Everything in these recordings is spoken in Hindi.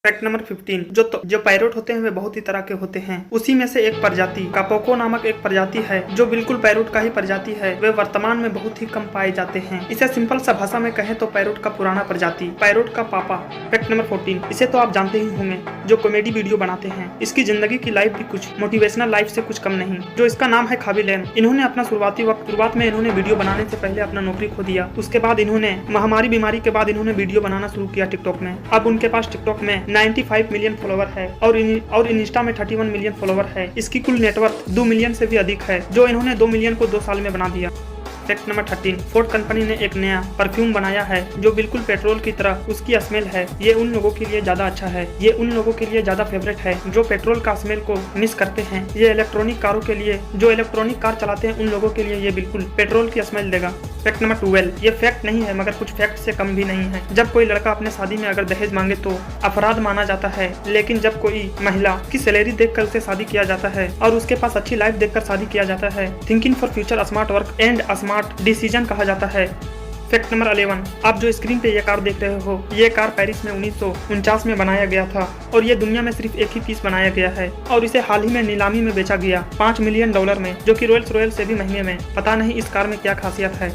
फैक्ट नंबर 15 जो पैरोट होते हैं वे बहुत ही तरह के होते हैं। उसी में से एक प्रजाति कापोको नामक एक प्रजाति है जो बिल्कुल पैरोट का ही प्रजाति है। वे वर्तमान में बहुत ही कम पाए जाते हैं। इसे सिंपल सा भाषा में कहें तो पैरोट का पुराना प्रजाति, पैरोट का पापा। फैक्ट नंबर 14 इसे तो आप जानते ही होंगे, जो कॉमेडी वीडियो बनाते हैं। इसकी जिंदगी की लाइफ भी कुछ मोटिवेशनल लाइफ से कुछ कम नहीं। जो इसका नाम है खाबी लैन। इन्होंने अपना शुरुआत में इन्होंने वीडियो बनाने से पहले अपना नौकरी खो दिया। उसके बाद इन्होंने महामारी बीमारी के बाद इन्होंने वीडियो बनाना शुरू किया टिकटॉक में। अब उनके पास टिकटॉक में 95 मिलियन फॉलोवर है और इंस्टा में 31 मिलियन फॉलोवर है। इसकी कुल नेटवर्थ 2 मिलियन से भी अधिक है, जो इन्होंने 2 मिलियन को 2 साल में बना दिया। फैक्ट नंबर 13 फोर्ड कंपनी ने एक नया परफ्यूम बनाया है जो बिल्कुल पेट्रोल की तरह उसकी स्मेल है। ये उन लोगों के लिए ज्यादा अच्छा है, ये उन लोगों के लिए ज्यादा फेवरेट है जो पेट्रोल का स्मेल को मिस करते हैं। ये इलेक्ट्रॉनिक कारों के लिए, जो इलेक्ट्रॉनिक कार चलाते हैं उन लोगों के लिए ये बिल्कुल पेट्रोल की स्मेल देगा। फैक्ट नंबर 12 ये फैक्ट नहीं है मगर कुछ फैक्ट से कम भी नहीं है। जब कोई लड़का अपने शादी में अगर दहेज मांगे तो अपराध माना जाता है, लेकिन जब कोई महिला की सैलरी देखकर उसे शादी किया जाता है और उसके पास अच्छी लाइफ देखकर शादी किया जाता है, thinking for future smart work and smart decision कहा जाता है। फैक्ट नंबर 11 आप जो स्क्रीन पे ये कार देख रहे हो, ये कार पेरिस में 1949 में बनाया गया था और ये दुनिया में सिर्फ एक ही पीस बनाया गया है और इसे हाल ही में नीलामी में बेचा गया $5 मिलियन में, जो कि रोल्स रॉयस से भी महंगे में। पता नहीं इस कार में क्या खासियत है।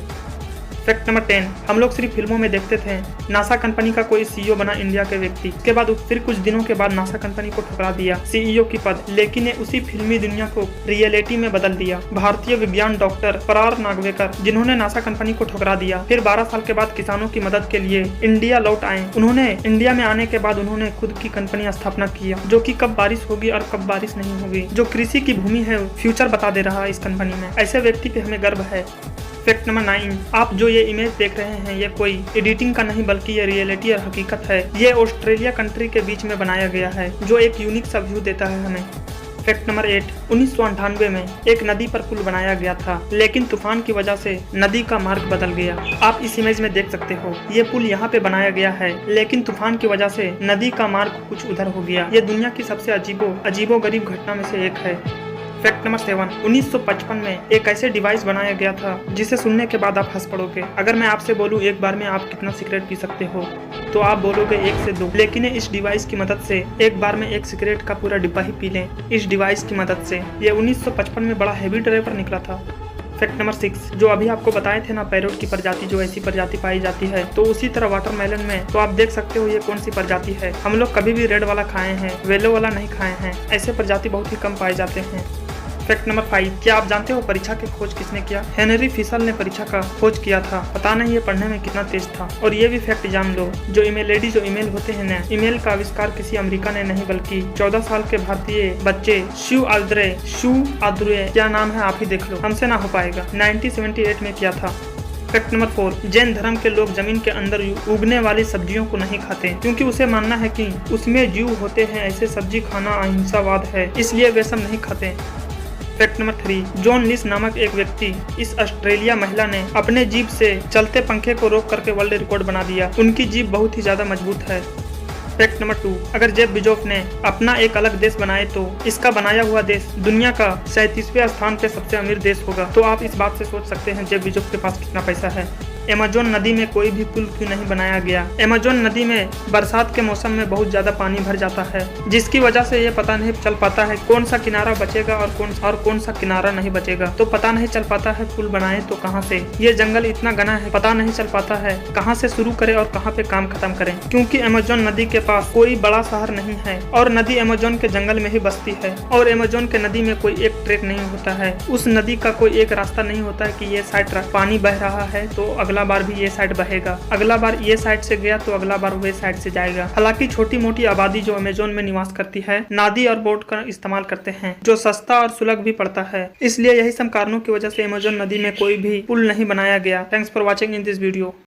फैक्ट नंबर 10 हम लोग सिर्फ फिल्मों में देखते थे नासा कंपनी का कोई सीईओ बना इंडिया के व्यक्ति। उसके बाद फिर कुछ दिनों के बाद नासा कंपनी को ठुकरा दिया सीईओ की पद, लेकिन ने उसी फिल्मी दुनिया को रियलिटी में बदल दिया। भारतीय विज्ञान डॉक्टर परार नागवेकर, जिन्होंने नासा कंपनी को ठुकरा दिया, फिर 12 साल के बाद किसानों की मदद के लिए इंडिया लौट आए। उन्होंने इंडिया में आने के बाद उन्होंने खुद की कंपनी स्थापना किया, जो कि कब बारिश होगी और कब बारिश नहीं होगी, जो कृषि की भूमि है फ्यूचर बता दे रहा है इस कंपनी में। ऐसे व्यक्ति पे हमें गर्व है। फैक्ट नंबर 9 आप जो ये इमेज देख रहे हैं ये कोई एडिटिंग का नहीं बल्कि ये रियलिटी और हकीकत है। ये ऑस्ट्रेलिया कंट्री के बीच में बनाया गया है जो एक यूनिक सा व्यू देता है हमें। फैक्ट नंबर 8 1998 में एक नदी पर पुल बनाया गया था, लेकिन तूफान की वजह से नदी का मार्ग बदल गया। आप इस इमेज में देख सकते हो, ये पुल यहाँ पे बनाया गया है, लेकिन तूफान की वजह से नदी का मार्ग कुछ उधर हो गया। ये दुनिया की सबसे अजीबो गरीब घटना में से एक है। फैक्ट नंबर 7 1955 में एक ऐसे डिवाइस बनाया गया था जिसे सुनने के बाद आप हंस पड़ोगे। अगर मैं आपसे बोलूं एक बार में आप कितना सिगरेट पी सकते हो तो आप बोलोगे 1 से 2, लेकिन इस डिवाइस की मदद से एक बार में एक सिगरेट का पूरा डिब्बा ही पी लें इस डिवाइस की मदद से। ये 1955 में बड़ा हैवी ड्राइवर निकला था। फैक्ट नंबर 6 जो अभी आपको बताए थे ना पैरोट की प्रजाति, जो ऐसी प्रजाति पाई जाती है, तो उसी तरह वाटरमेलन में तो आप देख सकते हो ये कौन सी प्रजाति है। हम लोग कभी भी रेड वाला खाए हैं, येलो वाला नहीं खाए हैं। ऐसे प्रजाति बहुत ही कम पाए जाते हैं। फैक्ट नंबर 5 क्या आप जानते हो परीक्षा की खोज किसने किया? हेनरी फिशर ने परीक्षा का खोज किया था। पता नहीं ये पढ़ने में कितना तेज था। और ये भी फैक्ट जान लो, जो ईमेल होते हैं ना, ईमेल का आविष्कार किसी अमेरिका ने नहीं बल्कि 14 साल के भारतीय बच्चे शू आद्रे, क्या नाम है आप ही देख लो, हमसे ना हो पाएगा, 1978 में किया था। फैक्ट नंबर 4 जैन धर्म के लोग जमीन के अंदर उगने वाली सब्जियों को नहीं खाते, क्योंकि उसे मानना है कि उसमें जीव होते हैं, ऐसे सब्जी खाना अहिंसावाद है, इसलिए वे सब नहीं खाते। फैक्ट नंबर 3 जॉन लिस नामक एक व्यक्ति, इस ऑस्ट्रेलिया महिला ने अपने जीभ से चलते पंखे को रोक करके वर्ल्ड रिकॉर्ड बना दिया। उनकी जीभ बहुत ही ज्यादा मजबूत है। फैक्ट नंबर 2 अगर जेफ बेजोस ने अपना एक अलग देश बनाए तो इसका बनाया हुआ देश दुनिया का 37वें स्थान पे सबसे अमीर देश होगा। तो आप इस बात से सोच सकते हैं जेफ बेजोस के पास कितना पैसा है। अमेज़न नदी में कोई भी पुल क्यों नहीं बनाया गया? अमेज़न नदी में बरसात के मौसम में बहुत ज्यादा पानी भर जाता है, जिसकी वजह से ये पता नहीं चल पाता है कौन सा किनारा बचेगा और कौन सा किनारा नहीं बचेगा। तो पता नहीं चल पाता है पुल बनाए तो कहाँ से। ये जंगल इतना घना है, पता नहीं चल पाता है कहाँ से शुरू करें और कहाँ पे काम खत्म करें, क्योंकि अमेज़न नदी के पास कोई बड़ा शहर नहीं है और नदी अमेज़न के जंगल में ही बसती है। और अमेज़न के नदी में कोई एक ट्रैक नहीं होता है, उस नदी का कोई एक रास्ता नहीं होता है कि ये साइड पानी बह रहा है तो अगला बार भी ये साइड बहेगा, अगला बार ये साइड से गया तो अगला बार वे साइड से जाएगा। हालांकि छोटी मोटी आबादी जो अमेज़न में निवास करती है नादी और बोट का इस्तेमाल करते हैं, जो सस्ता और सुलभ भी पड़ता है। इसलिए यही सब कारणों की वजह से अमेज़न नदी में कोई भी पुल नहीं बनाया गया। Thanks for watching in this video.